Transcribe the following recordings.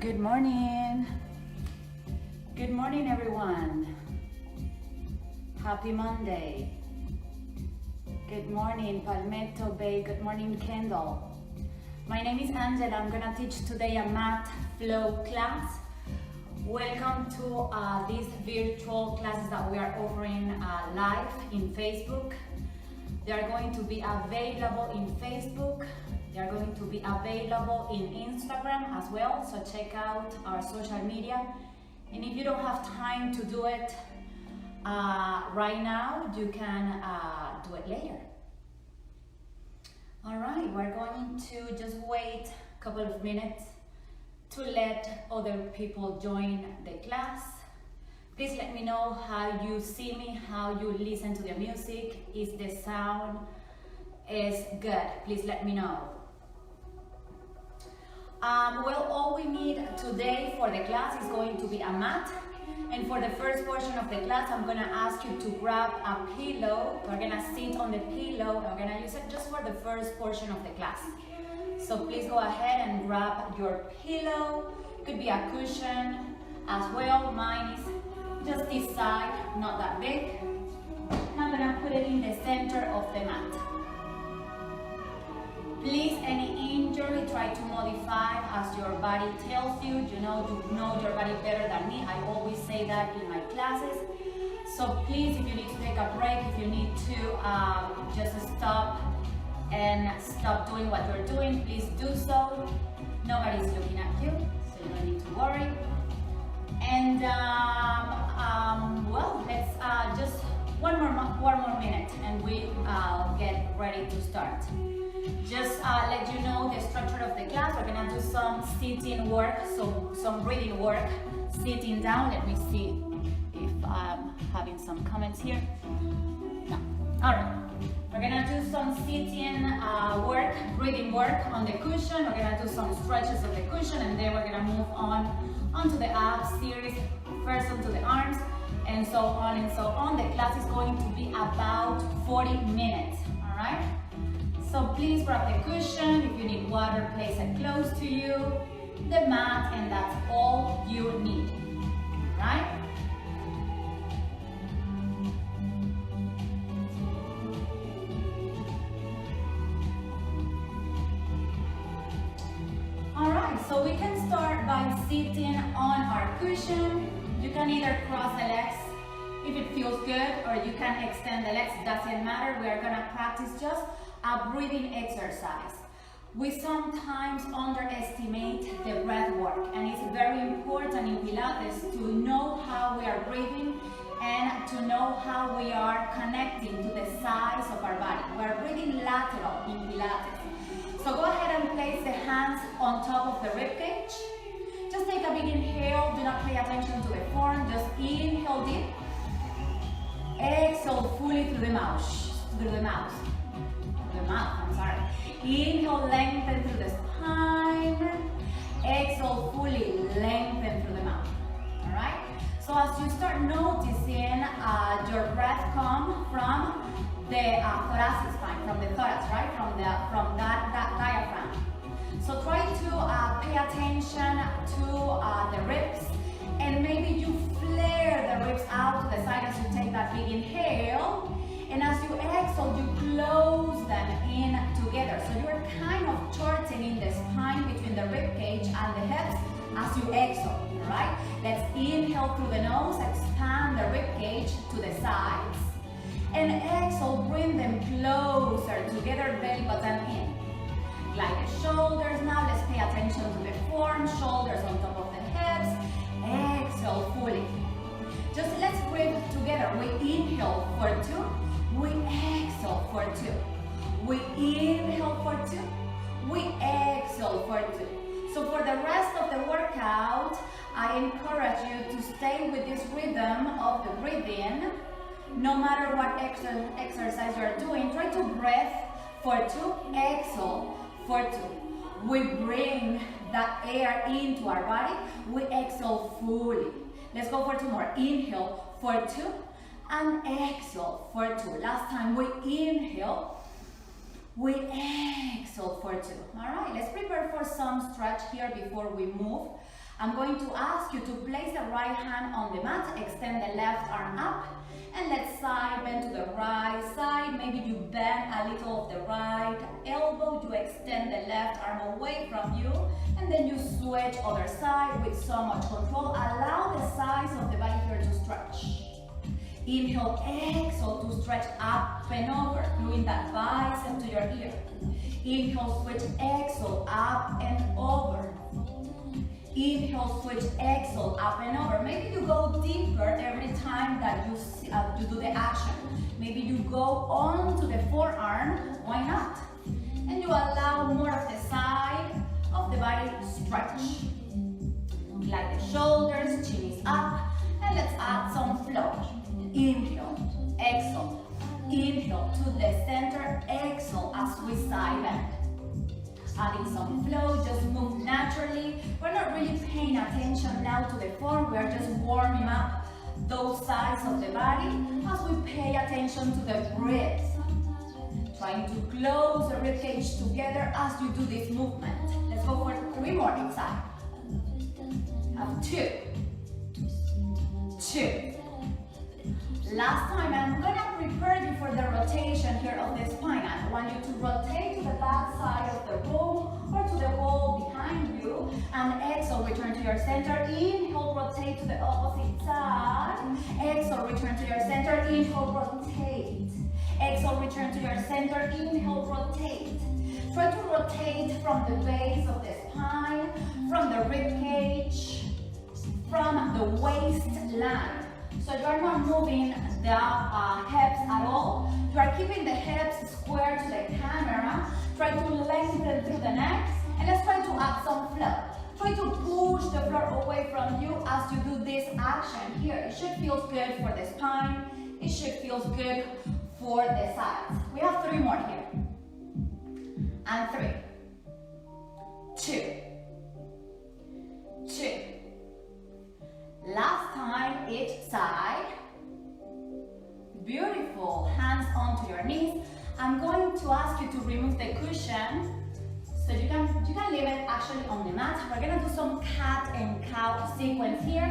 Good morning. Good morning, everyone. Happy Monday. Good morning, Palmetto Bay. Good morning, Kendall. My name is Angela. I'm gonna teach today a math flow class. Welcome to these virtual classes that we are offering live in Facebook. They are going to be available in Facebook. They are going to be available in Instagram as well, so check out our social media. And if you don't have time to do it right now, you can do it later. All right, we're going to just wait a couple of minutes to let other people join the class. Please let me know how you see me, how you listen to the music. Is the sound is good? Please let me know. Well, all we need today for the class is going to be a mat. And for the first portion of the class, I'm gonna ask you to grab a pillow. We're gonna sit on the pillow. We're gonna use it just for the first portion of the class. So please go ahead and grab your pillow. It could be a cushion as well. Mine is just this side, not that big. And I'm gonna put it in the center of the mat. Please, any injury, try to modify as your body tells you. You know your body better than me. I always say that in my classes. So please, if you need to take a break, if you need to just stop doing what you're doing, please do so. Nobody's looking at you, so you don't need to worry. And well, let's just one more minute, and we get ready to start. Just let you know the structure of the class. We're gonna do some sitting work, so some breathing work, sitting down. Let me see if I'm having some comments here. No. All right. We're gonna do some sitting work, breathing work on the cushion. We're gonna do some stretches of the cushion, and then we're gonna move onto the abs series, first onto the arms, and so on and so on. The class is going to be about 40 minutes. All right. So please grab the cushion. If you need water, place it close to you. The mat, and that's all you need, right? All right, so we can start by sitting on our cushion. You can either cross the legs if it feels good, or you can extend the legs, doesn't matter. We are gonna practice just a breathing exercise. We sometimes underestimate the breath work, and it's very important in Pilates to know how we are breathing and to know how we are connecting to the sides of our body. We're breathing lateral in Pilates. So go ahead and place the hands on top of the rib cage. Just take a big inhale. Do not pay attention to the form. Just inhale deep. Exhale fully through the mouth. Inhale, lengthen through the spine. Exhale, fully lengthen through the mouth. All right? So as you start noticing your breath come from the thoracic spine, from the thorax, right? From that diaphragm. So try to pay attention to the ribs, and maybe you flare the ribs out to the side as you take that big inhale. And as you exhale, you close them in together. So you're kind of shortening the spine between the rib cage and the hips as you exhale, all right? Let's inhale through the nose, expand the rib cage to the sides. And exhale, bring them closer together, belly button in. Glide the shoulders now. Let's pay attention to the form, shoulders on top of the hips. Exhale fully. Just let's breathe together. We inhale for 2. We exhale for 2. We inhale for 2. We exhale for 2. So for the rest of the workout, I encourage you to stay with this rhythm of the breathing. No matter what exercise you're doing, try to breathe for 2, exhale for 2. We bring that air into our body. We exhale fully. Let's go for 2 more. Inhale for 2. And exhale for 2. Last time, we inhale, we exhale for 2. All right, let's prepare for some stretch here before we move. I'm going to ask you to place the right hand on the mat, extend the left arm up, and let's side bend to the right side. Maybe you bend a little of the right elbow, you extend the left arm away from you, and then you switch other side with so much control. Allow the size of the body here to stretch. Inhale, exhale to stretch up and over, gluing that bicep to your ear. Inhale, switch, exhale, up and over. Inhale, switch, exhale, up and over. Maybe you go deeper every time that you do the action. Maybe you go onto the forearm, why not? And you allow more of the side of the body stretch. Like the shoulders, chin is up, and let's add some flow. Inhale, exhale, inhale to the center, exhale as we side bend. Adding some flow, just move naturally. We're not really paying attention now to the form, we're just warming up those sides of the body as we pay attention to the ribs. Trying to close the rib cage together as you do this movement. Let's go for 3 more inside. Have 2. Last time, I'm gonna prepare you for the rotation here of the spine. I want you to rotate to the back side of the room or to the wall behind you, and exhale, return to your center. Inhale, rotate to the opposite side. Exhale, return to your center. Inhale, rotate. Exhale, return to your center. Inhale, rotate. Try to rotate from the base of the spine, from the rib cage, from the waistline. So you are not moving the hips at all. You are keeping the hips square to the camera. Try to lengthen through the neck. And let's try to add some flow. Try to push the floor away from you as you do this action here. It should feel good for the spine. It should feel good for the sides. We have 3 more here. And 3. 2. Last time, each side. Beautiful. Hands onto your knees. I'm going to ask you to remove the cushion. So you can leave it actually on the mat. We're gonna do some cat and cow sequence here.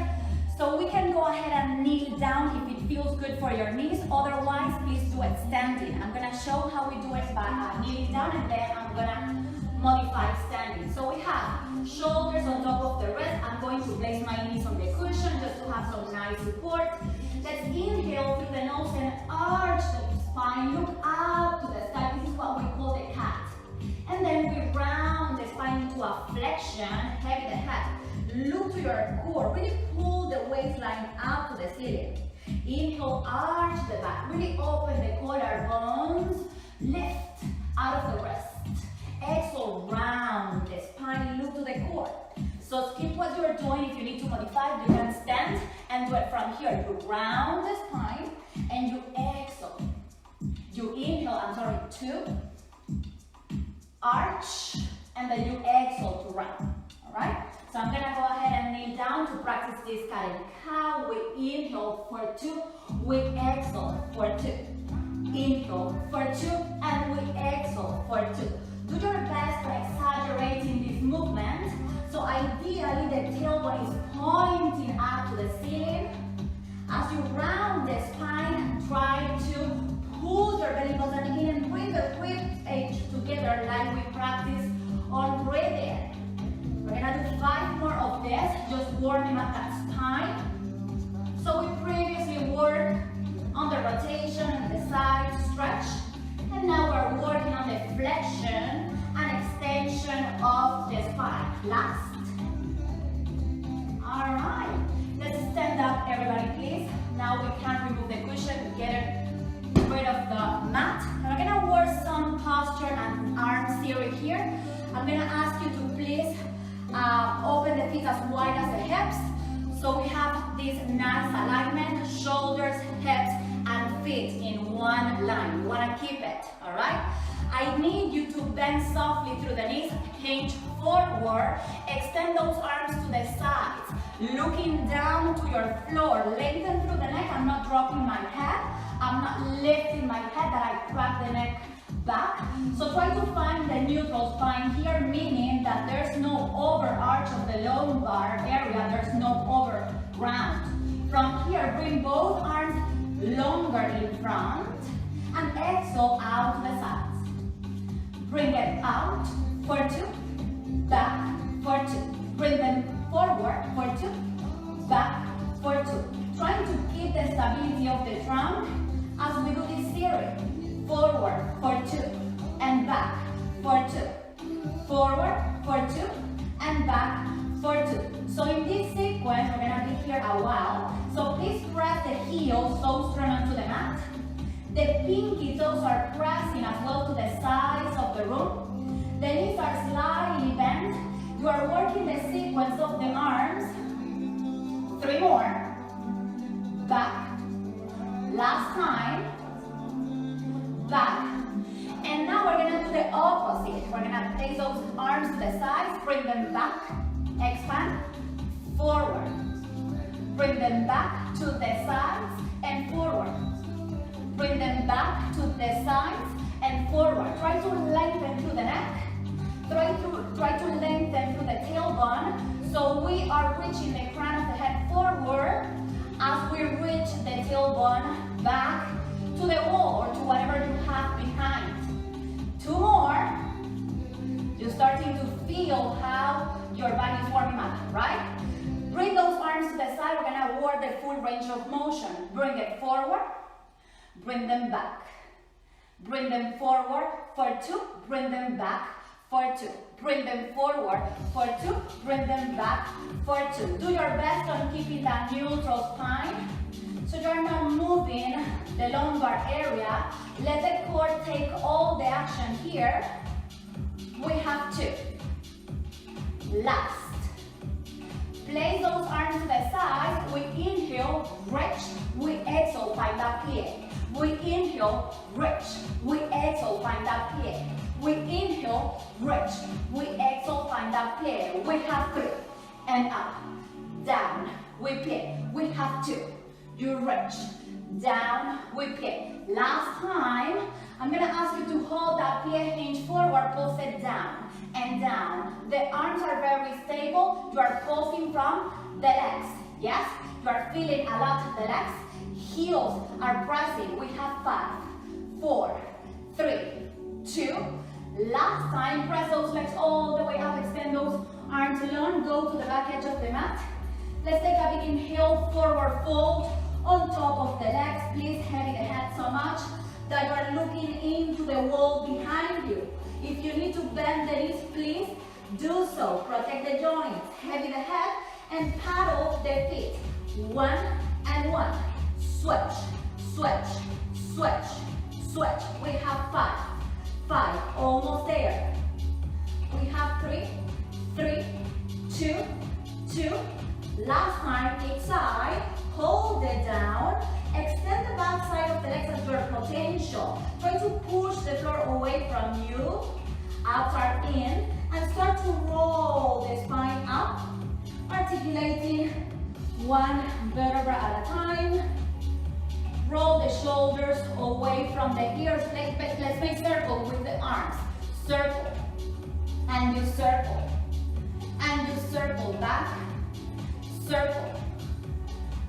So we can go ahead and kneel down if it feels good for your knees. Otherwise, please do it standing. I'm gonna show how we do it by kneeling down, and then I'm gonna modify standing. So we have shoulders on top of the wrist. I'm going to place my knees on the cushion just to have some nice support. Let's inhale through the nose and arch the spine. Look up to the sky. This is what we call the cat. And then we round the spine into a flexion, heavy the head. Look to your core. Really pull the waistline up to the ceiling. Inhale, arch the back. Really open the collarbones. Lift out of the wrist. Exhale, round the spine, look to the core. So skip what you're doing. If you need to modify, you can stand and do it from here. You round the spine and you exhale. You inhale, 2, arch, and then you exhale to round. Alright? So I'm gonna go ahead and kneel down to practice this cat and cow. We inhale for 2, we exhale for 2. Inhale for 2, and we exhale for 2. Do your best to exaggerate in this movement. So ideally the tailbone is pointing up to the ceiling. As you round the spine, try to pull your belly button in and bring the rib cage together like we practiced on breathing. We're gonna do 5 more of this, just warming up that spine. So we previously worked on the rotation and the side stretch. And now we're working on the flexion and extension of the spine. Last. Alright. Let's stand up, everybody, please. Now we can remove the cushion, get rid of the mat. We're gonna work some posture and arm theory here. I'm gonna ask you to please open the feet as wide as the hips. So we have this nice alignment, shoulders, hips, and feet in one line. You wanna keep it, all right? I need you to bend softly through the knees, hinge forward, extend those arms to the sides, looking down to your floor, lengthen through the neck. I'm not dropping my head, I'm not lifting my head that I crack the neck back. So try to find the neutral spine here, meaning that there's no overarch of the lumbar area, there's no overround. From here, bring both arms longer in front and exhale out to the sides. Bring it out for 2, back for 2. Bring them forward for 2, back for 2. Trying to keep the stability of the trunk as we do this series. Forward for 2 and back for 2. Forward for 2 and back for 2. So in this sequence, we're going to be here a while. So please press the heels so strong onto the mat. The pinky toes are pressing as well to the sides of the room. The knees are slightly bent. You are working the sequence of the arms. 3 more. Back. Last time. Back. And now we're going to do the opposite. We're going to place those arms to the sides, bring them back, expand, forward. Bring them back to the sides and forward. Bring them back to the sides and forward. Try to lengthen through the neck. Try to lengthen through the tailbone. So we are reaching the crown of the head forward as we reach the tailbone back to the wall or to whatever you have behind. 2 more. You're starting to feel how your body is warming up, right? Bring those arms to the side. We're going to work the full range of motion. Bring it forward. Bring them back. Bring them forward for 2. Bring them back for 2. Bring them forward for 2. Bring them back for 2. Do your best on keeping that neutral spine. So you're not moving the lumbar area. Let the core take all the action here. We have 2. Last. Place those arms to the side. We inhale, reach. We exhale, find that plie. We inhale, reach. We exhale, find that plie. We inhale, reach. We exhale, find that plie. We have 3. And up, down, we plie. We have 2. You reach, down, we plie. Last time, I'm going to ask you to hold that plie hinge forward, pulse it down and down. The arms are very stable. You are pulsing from the legs. Yes? You are feeling a lot of the legs. Heels are pressing. We have 5, 4, 3, 2. Last time, press those legs all the way up. Extend those arms long. Go to the back edge of the mat. Let's take a big inhale, forward fold on top of the legs. Please heavy the head so much that you are looking into the wall behind you. If you need to bend the knees, please do so. Protect the joints, heavy the head, and paddle the feet. 1 and 1. Switch, switch, switch, switch. We have 5, 5, almost there. We have 3, 3, 2, 2. Last time, each side. Hold it down. Extend the back side of the legs at your potential. Try to push the floor away from you. Abs are in. And start to roll the spine up. Articulating 1 vertebra at a time. Roll the shoulders away from the ears. Let's make circle with the arms. Circle. And you circle. And you circle back. Circle.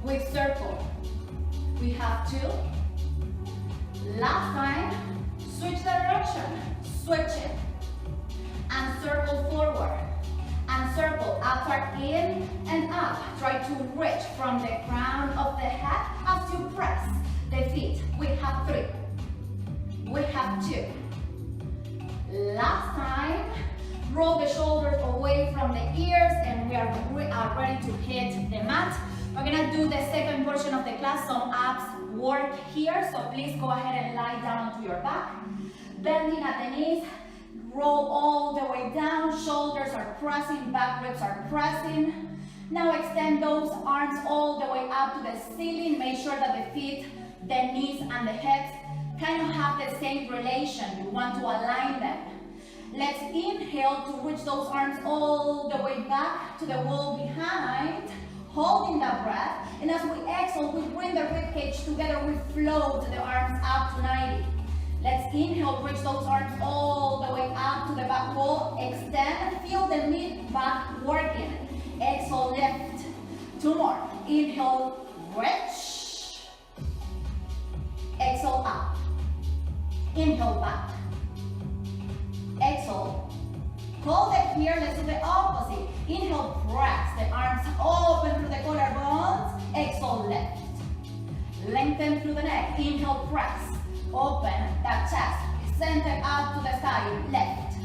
We circle. We have 2. Last time, switch direction. Switch it. And circle forward. And circle. Abs are in and up. Try to reach from the crown of the head as you press the feet. We have 3. We have 2. Last time, roll the shoulders away from the ears and we are ready to hit the mat. We're going to do the second portion of the class, some abs work here. So please go ahead and lie down onto your back. Bending at the knees, roll all the way down. Shoulders are pressing, back ribs are pressing. Now extend those arms all the way up to the ceiling. Make sure that the feet, the knees and the hips kind of have the same relation. You want to align them. Let's inhale to reach those arms all the way back to the wall behind, holding that breath. And as we exhale, we bring the rib cage together. We float the arms up to 90. Let's inhale, reach those arms all the way up to the back wall. Extend, feel the mid-back working. Exhale, lift. 2 more. Inhale, reach. Exhale, up. Inhale, back. Exhale. Hold it here. Let's do the opposite. Inhale, press the arms open through the collarbones. Exhale, lift. Lengthen through the neck. Inhale, press. Open that chest. Center up to the side. Lift.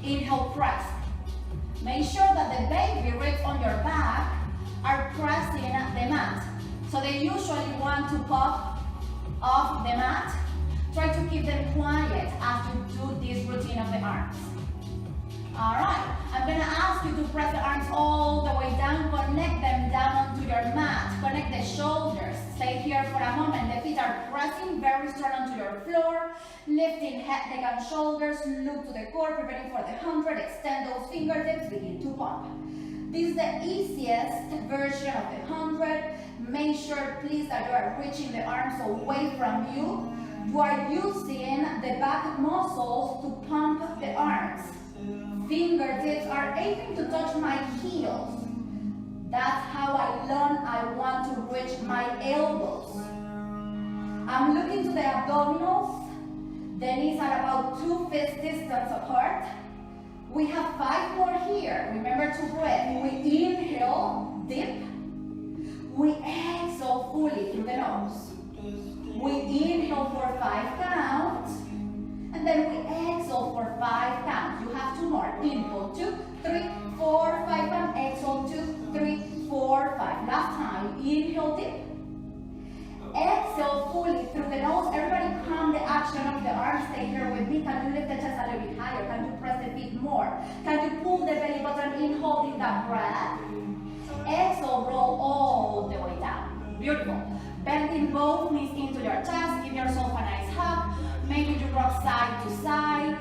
Inhale, press. Make sure that the baby ribs on your back are pressing the mat. So they usually want to pop off the mat. Try to keep them quiet as you do this routine of the arms. Alright, I'm going to ask you to press the arms all the way down, connect them down onto your mat, connect the shoulders, stay here for a moment, the feet are pressing very strong onto your floor, lifting head, neck and shoulders, look to the core, preparing for the 100, extend those fingertips, begin to pump. This is the easiest version of the 100, make sure please that you are reaching the arms away from you, you are using the back muscles to pump the arms. Fingertips are aiming to touch my heels. That's how I want to reach my elbows. I'm looking to the abdominals. The knees are about 2 fist distance apart. We have 5 more here. Remember to breathe. We inhale, deep. We exhale fully through the nose. We inhale for 5 counts. And then we exhale for 5 counts. You have 2 more. Inhale, 2, 3, 4, 5, and exhale, 2, 3, 4, 5. Last time. Inhale deep. Exhale fully through the nose. Everybody calm the action of the arms. Stay here with me. Can you lift the chest a little bit higher? Can you press the feet more? Can you pull the belly button in, holding that breath? Exhale, roll all the way down. Beautiful. Bending both knees into your chest. Give yourself a nice hug. Maybe you rock side to side.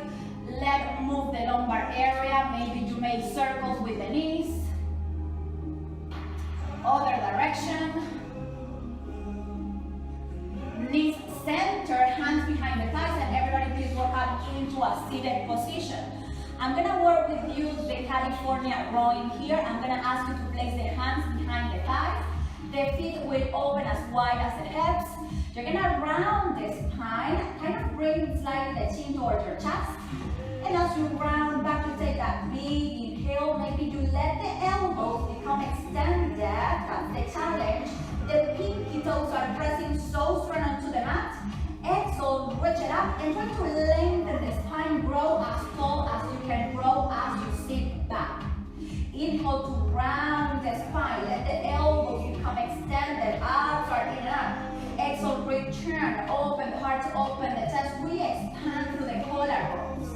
Let move the lumbar area. Maybe you make circles with the knees. Other direction. Knees center, hands behind the thighs, and everybody please work out into a seated position. I'm gonna work with you the California rowing here. I'm gonna ask you to place the hands behind the thighs. The feet will open as wide as the hips. You're gonna round the spine, kind of bring slightly the chin towards your chest. And as you round back, you take that big inhale. Maybe you let the elbows become extended. That's the challenge. The pinky toes are pressing so strong onto the mat. Exhale, reach it up and try to lengthen the spine. Grow as tall as you can grow as you sit back. Inhale to round the spine. Let the elbows become extended. Arms are in and out. Exhale, return. Open the heart, open the chest. We expand through the collarbones.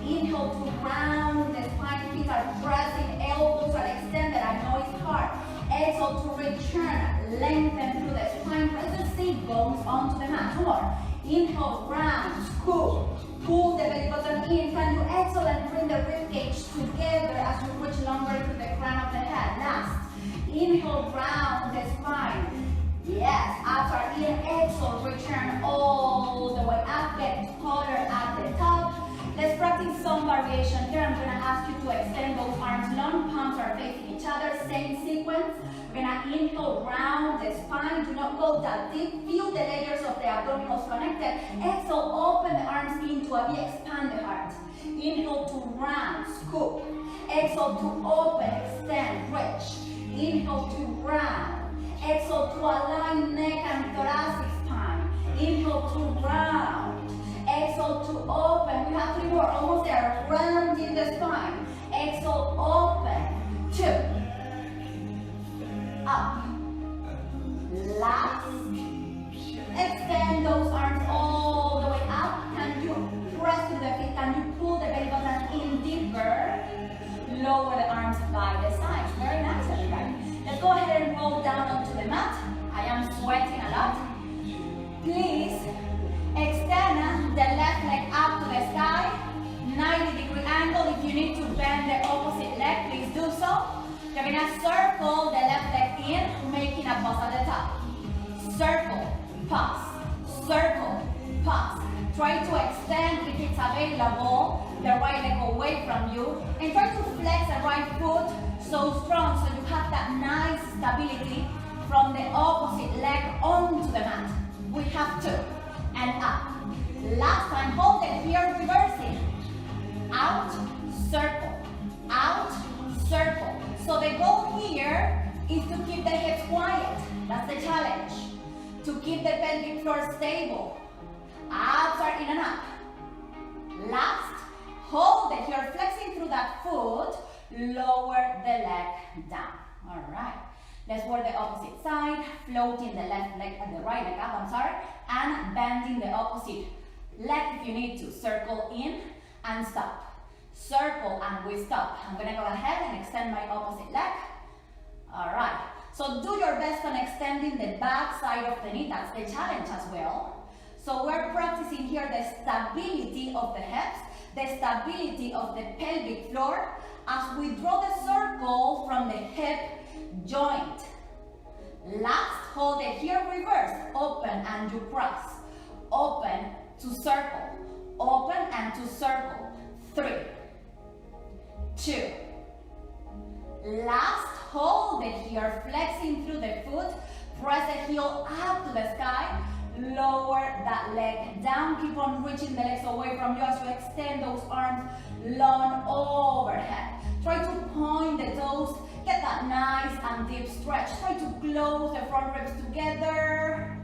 Inhale to round the spine. Feet are pressing. Elbows are extended. I know it's hard. Exhale to return. Lengthen through the spine. Press the sit bones onto the mat. 2 more. Inhale, round, scoop. Pull the belly button in. Can you exhale and bring the rib cage together as you reach longer to the crown of the head? Last. Inhale, round the spine. Yes, abs are in. Exhale, return all the way up. Get taller at the top. Let's practice some variation here. I'm going to ask you to extend those arms long. Palms are facing each other. Same sequence. We're going to inhale, round the spine. Do not go that deep. Feel the layers of the abdominals connected. Exhale, open the arms into a V. Expand the heart. Inhale to round, scoop. Exhale to open, extend, reach. Inhale to round. Exhale to align neck and thoracic spine. Inhale to round. Exhale to open. We have 3 more. Almost there. Rounding the spine. Exhale, open. 2. Up. Last. Extend those arms all the way up. Can you press to the feet? Can you pull the belly button in deeper? Lower the arms by the sides. Very nice, everybody. Let's go ahead and roll down onto the mat. I am sweating a lot. Please extend the left leg up to the sky. 90-degree angle. If you need to bend the opposite leg, please do so. You're going to circle the left leg in, making a pause at the top. Circle, pause, circle, Pause. Try to extend, if it's available, the right leg away from you. And try to flex the right foot so strong so you have that nice stability from the opposite leg onto the mat. We have 2. And up. Last time, hold it here, reversing. Out, circle. Out, circle. So the goal here is to keep the hips quiet. That's the challenge. To keep the pelvic floor stable. Abs are in and up. Last, hold it here, flexing through that foot. Lower the leg down. All right. Let's work the opposite side. Floating the left leg and the right leg up, and bending the opposite leg if you need to. Circle in and stop. Circle and we stop. I'm gonna go ahead and extend my opposite leg. All right. So do your best on extending the back side of the knee. That's the challenge as well. So we're practicing here the stability of the hips, the stability of the pelvic floor as we draw the circle from the hip joint. Last, hold it here, reverse. Open and you cross. Open to circle. Open and to circle. 3, 2. Last, hold it here, flexing through the foot. Press the heel up to the sky. Lower that leg down. Keep on reaching the legs away from you as you extend those arms long overhead. Try to point the toes. Get that nice and deep stretch. Try to close the front ribs together.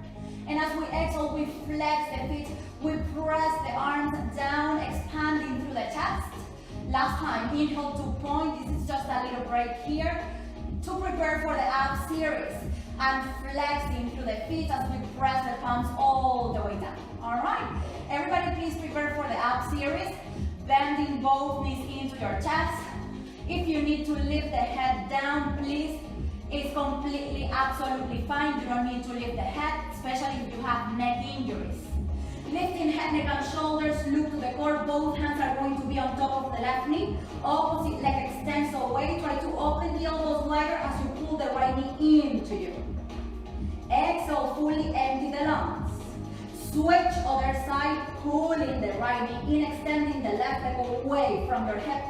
And as we exhale, we flex the feet. We press the arms down, expanding through the chest. Last time, inhale to point. This is just a little break here to prepare for the ab series. And flexing through the feet as we press the palms all the way down. All right. Everybody, please prepare for the ab series. Bending both knees into your chest. If you need to lift the head down, please. It's completely, absolutely fine. You don't need to lift the head, especially if you have neck injuries. Lifting head, neck, and shoulders, look to the core. Both hands are going to be on top of the left knee. Opposite leg extends away. Try to open the elbows wider as you pull the right knee into you. Exhale, fully empty the lungs. Switch other side, pulling the right knee in, extending the left leg away from your hip.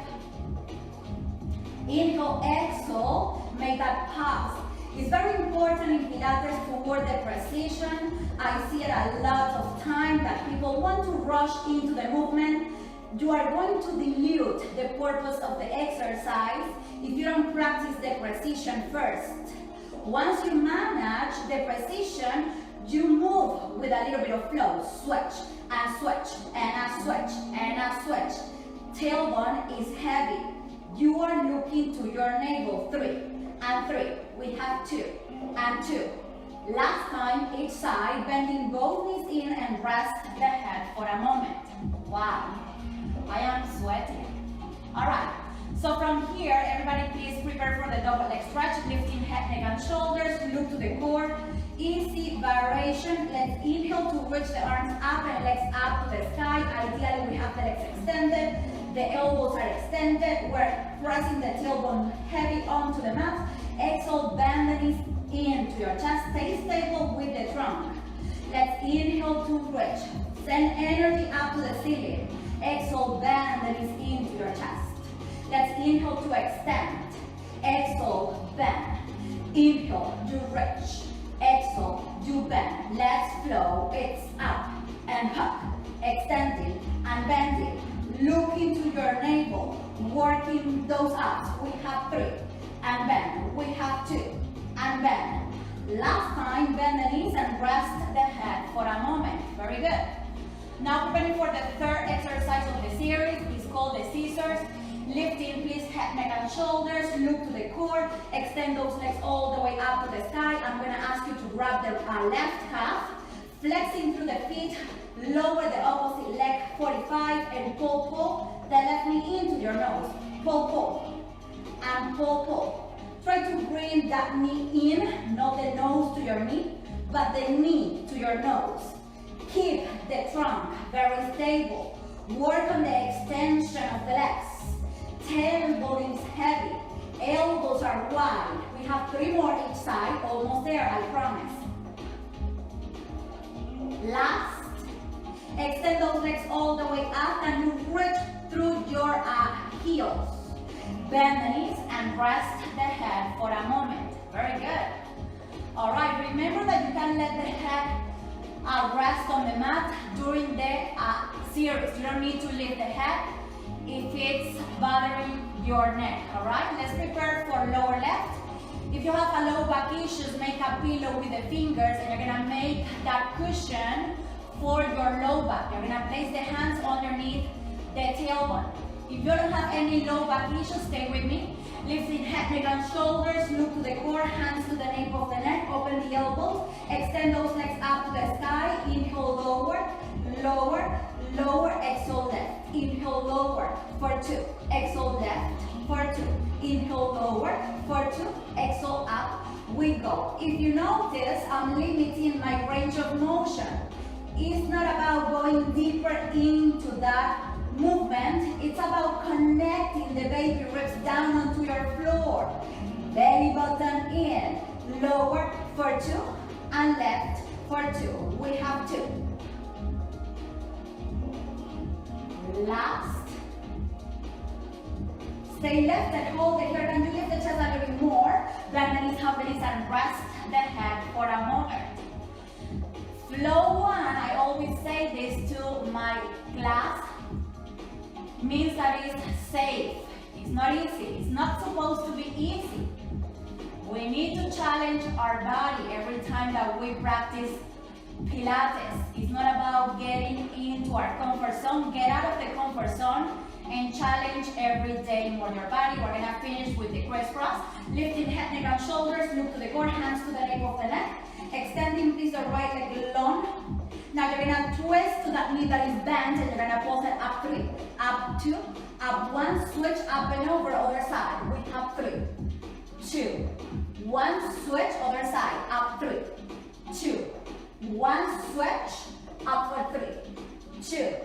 Inhale, exhale, make that pause. It's very important in Pilates to work the precision. I see it a lot of time that people want to rush into the movement. You are going to dilute the purpose of the exercise if you don't practice the precision first. Once you manage the precision, you move with a little bit of flow. Switch and switch and a switch and a switch. Tailbone is heavy. You are looking to your navel. 3 and 3. We have 2 and 2. Last time, each side, bending both knees in and rest the head for a moment. Wow, I am sweating. All right. So from here, everybody please prepare for the double leg stretch, lifting head, neck, and shoulders. Look to the core. Easy variation. Let's inhale to reach the arms up and legs up to the sky. Ideally, we have the legs extended. The elbows are extended. We're pressing the tailbone heavy onto the mat. Exhale, bend the knees into your chest. Stay stable with the trunk. Let's inhale to reach. Send energy up to the ceiling. Exhale, bend the knees into your chest. Let's inhale to extend. Exhale, bend. Inhale, you reach. Exhale, you bend. Let's flow. It's up and up. Extending and bending. Look into your navel. Working those abs. We have 3 and bend. We have 2 and bend. Last time, bend the knees and rest the head for a moment. Very good. Now preparing for the third exercise of the series. It's called the scissors. Lifting, please, head, neck, and shoulders. Look to the core. Extend those legs all the way up to the sky. I'm going to ask you to grab the left calf. Flexing through the feet. Lower the opposite leg 45 and pull the left knee into your nose. Pull, and pull. Try to bring that knee in, not the nose to your knee, but the knee to your nose. Keep the trunk very stable. Work on the extension of the legs. Tailbone is heavy. Elbows are wide. We have 3 more each side. Almost there, I promise. Last. Extend those legs all the way up and you reach through your heels. Bend the knees and rest the head for a moment. Very good. All right, remember that you can let the head rest on the mat during the series. You don't need to lift the head if it's bothering your neck. All right, let's prepare for lower left. If you have a low back issues, make a pillow with the fingers and you're gonna make that cushion for your low back. You're gonna place the hands underneath the tailbone. If you don't have any low back issues, stay with me. Lifting head, neck, and shoulders, look to the core, hands to the nape of the neck, open the elbows, extend those legs up to the sky, inhale lower, lower, lower, exhale left, inhale lower, for 2, exhale left, for 2, inhale lower, for 2, exhale up, we go. If you notice, I'm limiting my range of motion. It's not about going deeper into that movement, it's about connecting the baby ribs down onto your floor. Belly button in, lower for 2, and left for 2. We have 2. Last. Stay left and hold it here. Can you lift the chest a little bit more? Bend the knees, hug the knees, and rest the head for a moment. Flow 1, I always say this to my class, means that it's safe. It's not easy. It's not supposed to be easy. We need to challenge our body every time that we practice Pilates. It's not about getting into our comfort zone. Get out of the comfort zone and challenge every day more your body. We're gonna finish with the crisscross. Lifting head, neck, and shoulders. Look to the core, hands to the nape of the neck. Extending please the right leg long. Now you're gonna twist to that knee that is bent and you're gonna pulse it up 3, up 2, up 1, switch up and over, other side. We have 3, 2, 1, switch, other side, up 3, 2, 1, switch, up for 3, 2,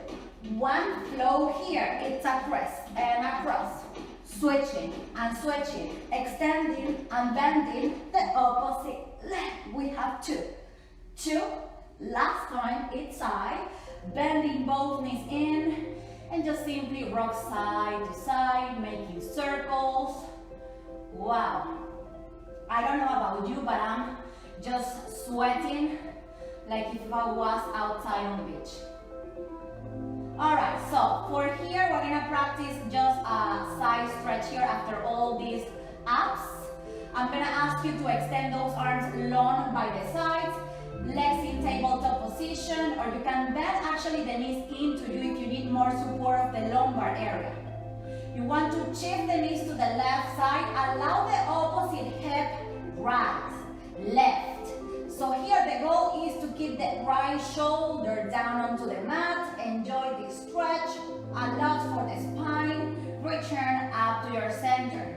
1, flow here. It's a press and a cross. Switching and switching, extending and bending the opposite leg. We have 2, 2, last time, each side, bending both knees in, and just simply rock side to side, making circles. Wow. I don't know about you, but I'm just sweating like if I was outside on the beach. Alright, so for here, we're gonna practice just a side stretch here after all these abs. I'm gonna ask you to extend those arms long by the sides, legs in tabletop position, or you can bend actually the knees into you if you need more support of the lumbar area. You want to shift the knees to the left side, allow the opposite hip right, left. So here the goal is to keep the right shoulder down onto the mat, enjoy this stretch, a lot for the spine, return up to your center.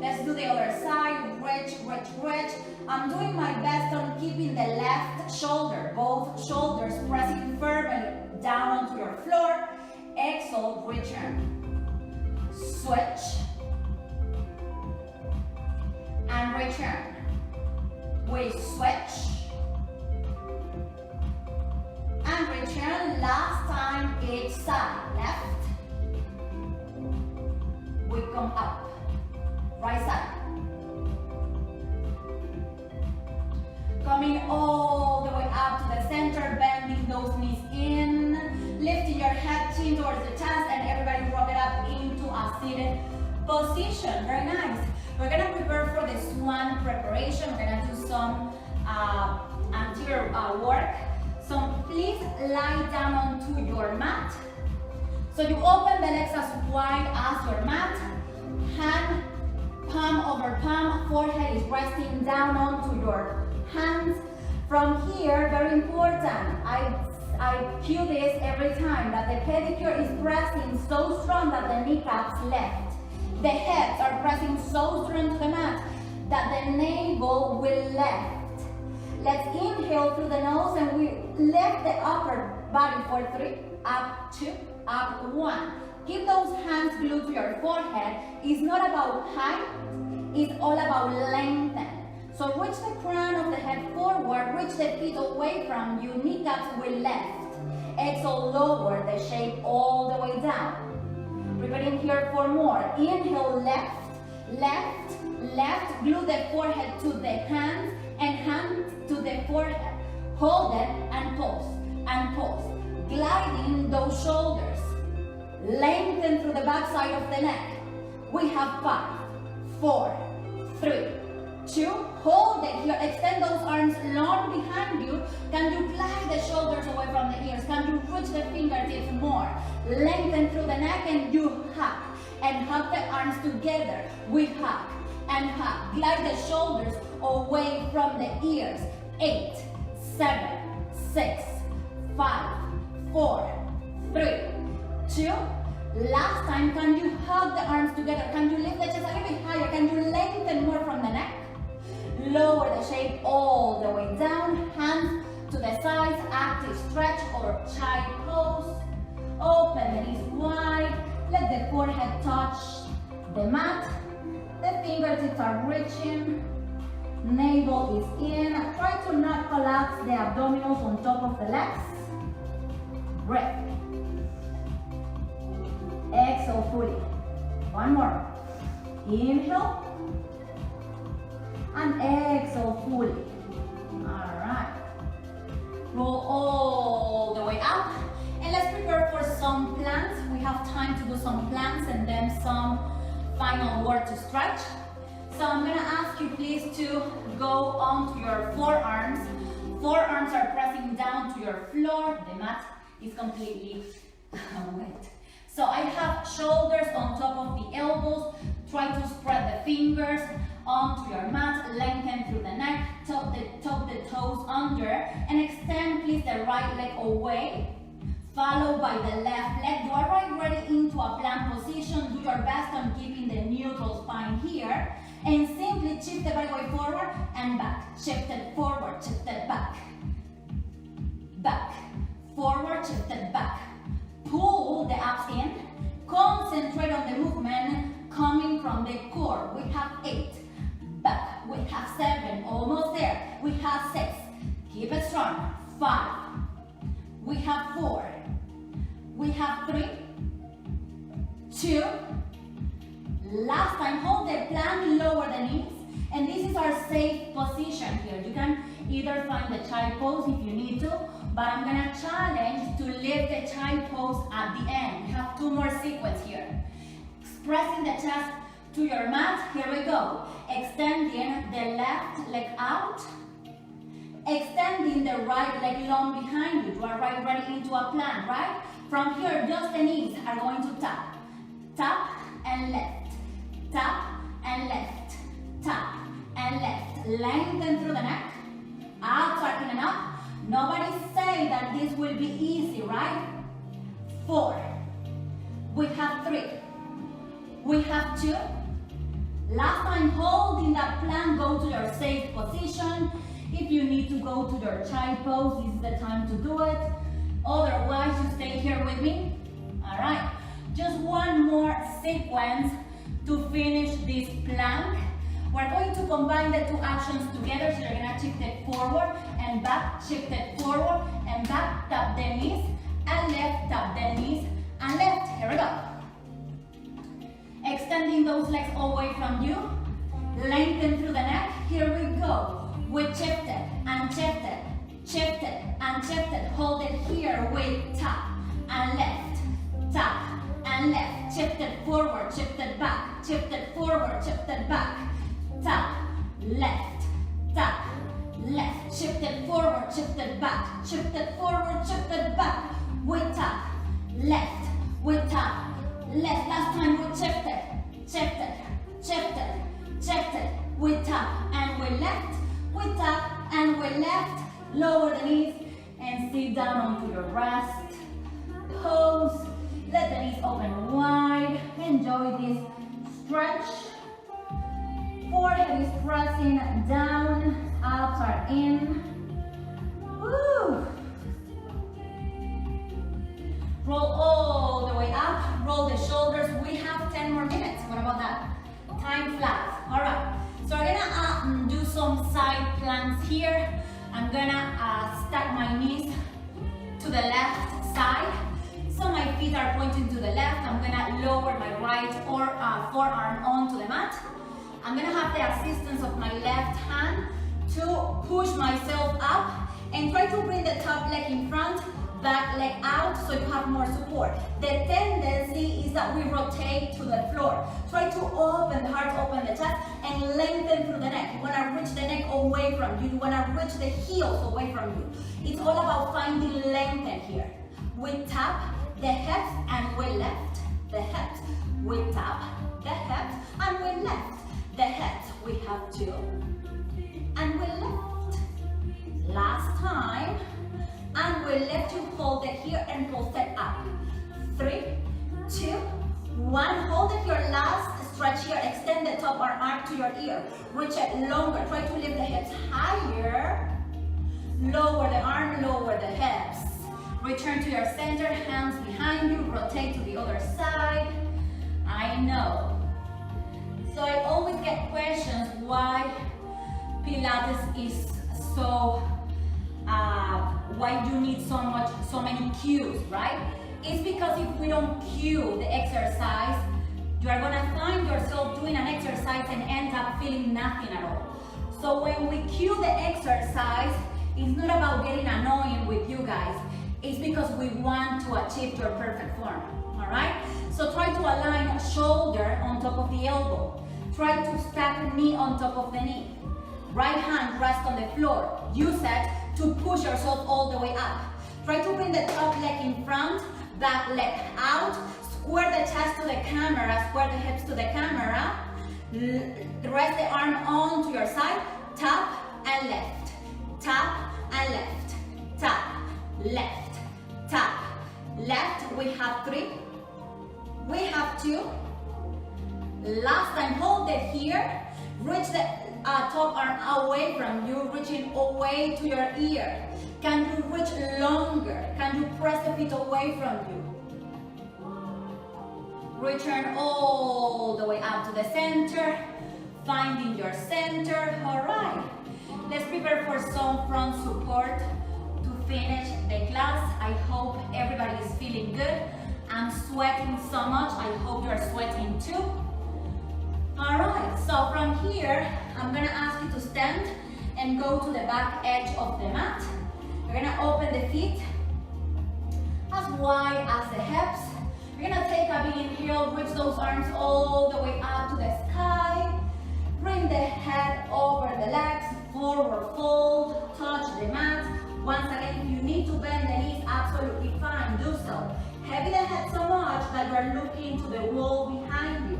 Let's do the other side, reach, reach, reach. I'm doing my best on keeping the left shoulder, both shoulders pressing firmly down onto your floor. Exhale, return. Switch. And return. We switch. And return. Last time each side. Left. We come up. Right side. Coming all the way up to the center, bending those knees in, lifting your head, chin towards the chest, and everybody rock it up into a seated position. Very nice. We're gonna prepare for the swan preparation. We're gonna do some anterior work. So please lie down onto your mat. So you open the legs as wide as your mat. Hand, palm over palm, forehead is resting down onto your hands. From here, very important, I cue this every time, that the pedicure is pressing so strong that the kneecaps left. The hips are pressing so strong to the mat that the navel will left. Let's inhale through the nose and we lift the upper body for 3, up 2, up 1. Keep those hands glued to your forehead. It's not about height, it's all about lengthen. So reach the crown of the head forward, reach the feet away from you, kneecaps will left. Exhale, lower the shape all the way down. Preparing here for more. Inhale, left, left, left. Glue the forehead to the hands and hand to the forehead. Hold it and pulse, and pulse. Gliding those shoulders. Lengthen through the back side of the neck. We have 5, 4, 3, 2. Hold it here. Extend those arms long behind you. Can you glide the shoulders away from the ears? Can you reach the fingertips more? Lengthen through the neck and you hug. And hug the arms together. We hug and hug. Glide the shoulders away from the ears. 8, 7, 6, 5, 4, 3, 2. Last time, can you hug the arms together? Can you lift the chest a little bit higher? Can you lengthen more from the neck? Lower the shape all the way down. Hands to the sides, active stretch or child pose. Open the knees wide. Let the forehead touch the mat. The fingertips are reaching. Navel is in. Try to not collapse the abdominals on top of the legs. Breath. Exhale fully. One more. Inhale. And exhale fully. Alright. Roll all the way up. And let's prepare for some planks. We have time to do some planks and then some final work to stretch. So I'm going to ask you please to go onto your forearms. Forearms are pressing down to your floor. The mat is completely wet. So I have shoulders on top of the elbows. Try to spread the fingers onto your mat. Lengthen through the neck. Tuck the toes under. And extend please the right leg away. Followed by the left leg. You are right ready into a plank position. Do your best on keeping the neutral spine here. And simply shift the body weight forward and back. Shift it forward, shift it back. Back. Forward, shift it back. Pull the abs in. Concentrate on the movement coming from the core. We have 8. Back. We have 7. Almost there. We have 6. Keep it strong. 5. We have 4. We have 3. 2. Last time, hold the plank, lower the knees. And this is our safe position here. You can either find the child pose if you need to, but I'm going to challenge to lift the child pose at the end. We have 2 more sequences here. Pressing the chest to your mat. Here we go. Extending the left leg out. Extending the right leg long behind you. You are right ready into a plank, right? From here, just the knees are going to tap. Tap and left. Tap and left. Tap and left. Lengthen through the neck. Arms are in and up. Nobody say that this will be easy, right? 4. We have 3. We have 2. Last time, holding that plank, go to your safe position. If you need to go to your child pose, this is the time to do it. Otherwise, you stay here with me. All right. Just one more sequence to finish this plank. We're going to combine the 2 actions together. So you're going to shift it forward and back, shift it forward and back, tap the knees and left, tap the knees and left. Here we go. Extending those legs away from you. Lengthen through the neck. Here we go. We shift it and shift it, shift it and shift it. Hold it here with tap and left, tap and left. Shift it forward, shift it back, shift it forward, shift it back. Tap, left, tap, left. Shift it forward, shift it back, shift it forward, shift it back. We tap, left, we tap, left. Last time we shift it, shift it, shift it, shift it. We tap and we left, we tap and we left. Lower the knees and sit down onto your rest pose. Let the knees open wide. Enjoy this stretch. Forehead is pressing down, abs are in. Woo! Roll all the way up, roll the shoulders. We have 10 more minutes. What about that? Time flies. All right. So we're gonna do some side planks here. I'm gonna stack my knees to the left side. So my feet are pointing to the left. I'm gonna lower my right forearm onto the mat. I'm gonna have the assistance of my left hand to push myself up and try to bring the top leg in front, back leg out so you have more support. The tendency is that we rotate to the floor. Try to open the heart, open the chest, and lengthen through the neck. You wanna reach the neck away from you. You wanna reach the heels away from you. It's all about finding length here. We tap the hips and we lift the hips. We tap the hips and we lift the hips. We have 2 and we lift. Last time. And we lift, you hold it here and pulse it up. 3, 2, 1. Hold it here. Last stretch here. Extend the top arm up to your ear. Reach it longer. Try to lift the hips higher. Lower the arm, lower the hips. Return to your center, hands behind you. Rotate to the other side. I know. So I always get questions why Pilates is so why you need so many cues, right? It's because if we don't cue the exercise, you are gonna find yourself doing an exercise and end up feeling nothing at all. So when we cue the exercise, it's not about getting annoying with you guys. It's because we want to achieve your perfect form, all right? So try to align shoulder on top of the elbow. Try to stack knee on top of the knee. Right hand rest on the floor. Use it to push yourself all the way up. Try to bring the top leg in front, back leg out. Square the chest to the camera, square the hips to the camera. Rest the arm onto your side. Tap and lift. Tap and lift. Tap, left, tap, left. We have 3. We have 2. Last time, hold it here. Reach the top arm away from you, reaching away to your ear. Can you reach longer? Can you press the feet away from you? Return all the way up to the center, finding your center. All right. Let's prepare for some front support to finish the class. I hope everybody is feeling good. I'm sweating so much. I hope you're sweating too. All right, so from here, I'm gonna ask you to stand and go to the back edge of the mat. You're gonna open the feet as wide as the hips. You're gonna take a big inhale, reach those arms all the way up to the sky. Bring the head over the legs, forward fold, touch the mat. Once again, if you need to bend the knees, absolutely fine, do so. Heavy the head so much that you're looking to the wall behind you.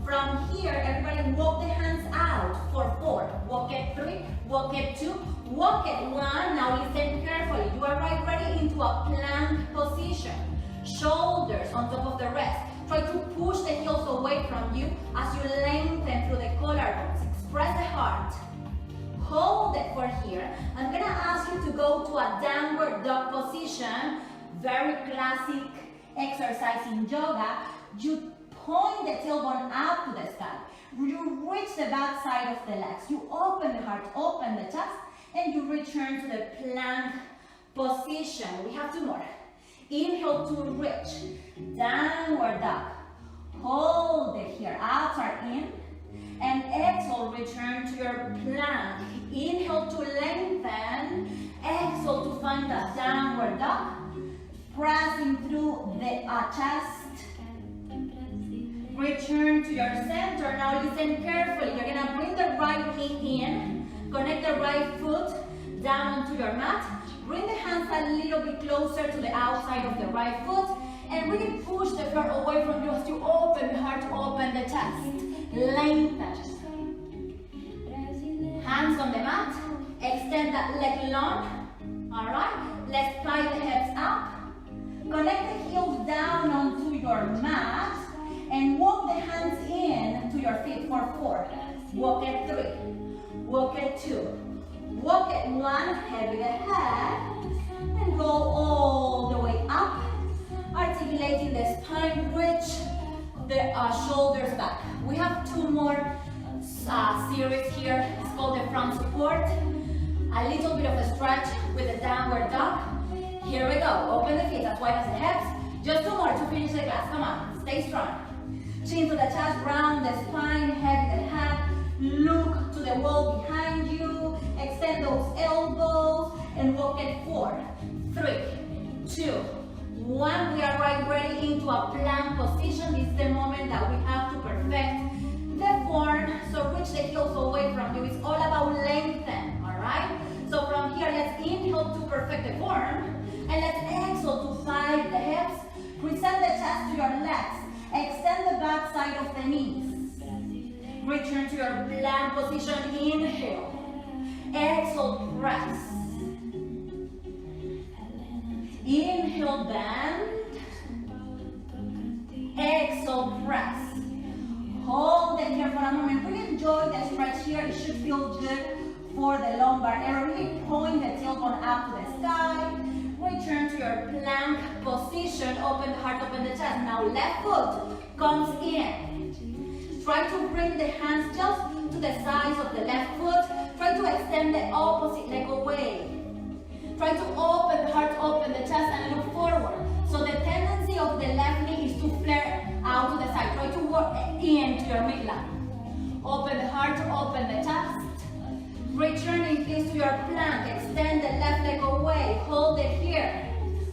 From here, everybody walk the hands out for 4. Walk it 3, walk it 2, walk it 1. Now listen carefully. You are right ready into a plank position. Shoulders on top of the rest. Try to push the heels away from you as you lengthen through the collarbones. Express the heart. Hold it for here. I'm gonna ask you to go to a downward dog position. Very classic exercise in yoga. You point the tailbone up to the sky. You reach the back side of the legs. You open the heart, open the chest, and you return to the plank position. We have 2 more. Inhale to reach. Downward dog. Hold it here. Abs are in. And exhale, return to your plank. Inhale to lengthen. Exhale to find the downward dog. Pressing through the chest. Return to your center. Now listen carefully. You're going to bring the right knee in. Connect the right foot down onto your mat. Bring the hands a little bit closer to the outside of the right foot. And really push the floor away from you as you open the heart, open the chest. Lengthen. Hands on the mat. Extend that leg long. Alright. Let's fly the hips up. Connect the heels down onto your mat. And walk the hands in to your feet for 4. Walk it 3. Walk it 2. Walk it 1. Heavy the head. And roll all the way up. Articulating the spine. Reach the shoulders back. We have 2 more series here. It's called the front support. A little bit of a stretch with the downward dog. Here we go. Open the feet as wide as the hips. Just 2 more to finish the class. Come on. Stay strong. Chin to the chest, round the spine, heavy the head. Look to the wall behind you. Extend those elbows and walk it 4, 3, 2, 1. We are right ready into a plank position. This is the moment that we have to perfect the form. So reach the heels away from you. It's all about lengthen, all right? So from here, let's inhale to perfect the form. And let's exhale to side the hips. Present the chest to your legs. Extend the back side of the knees. Return to your plank position. Inhale. Exhale, press. Inhale, bend. Exhale, press. Hold it here for a moment. Really enjoy the stretch here. It should feel good for the lumbar area. Really point the tailbone up to the sky. Return to your plank position. Open the heart, open the chest. Now left foot comes in. Try to bring the hands just to the sides of the left foot. Try to extend the opposite leg away. Try to open the heart, open the chest, and look forward. So the tendency of the left knee is to flare out to the side. Try to work into your midline. Open the heart, open the chest. Return in place to your plank. Extend the left leg away. Hold it here.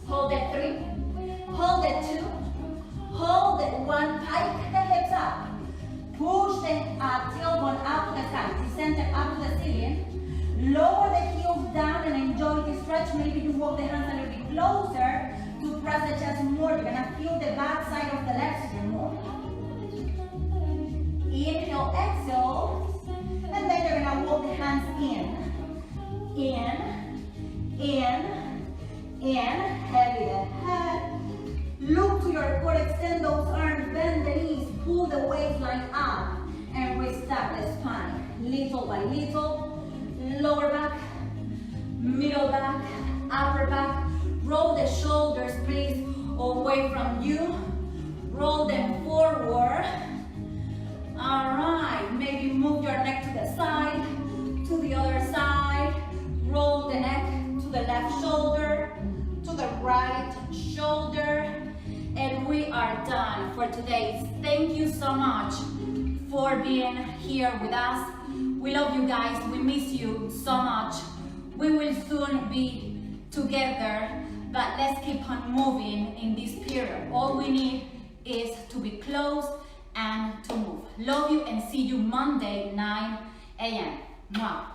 Hold it 3. Hold it 2. Hold it 1. Pike the hips up. Push the tailbone up to the sky. Center up to the ceiling. Lower the heels down and enjoy the stretch. Maybe you walk the hands a little bit closer to press the chest more. You're going to feel the back side of the legs even more. Inhale, exhale. And then you're going to walk the hands in. Heavy the head. Look to your core, extend those arms, bend the knees, pull the waistline up, and restart the spine. Little by little, lower back, middle back, upper back. Roll the shoulders, please, away from you. Roll them forward. All right, maybe move your neck to the side, to the other side. Roll the neck to the left shoulder, to the right shoulder. And we are done for today. Thank you so much for being here with us. We love you guys. We miss you so much. We will soon be together, but let's keep on moving in this period. All we need is to be close and to move. Love you and see you Monday, 9 a.m. Mwah.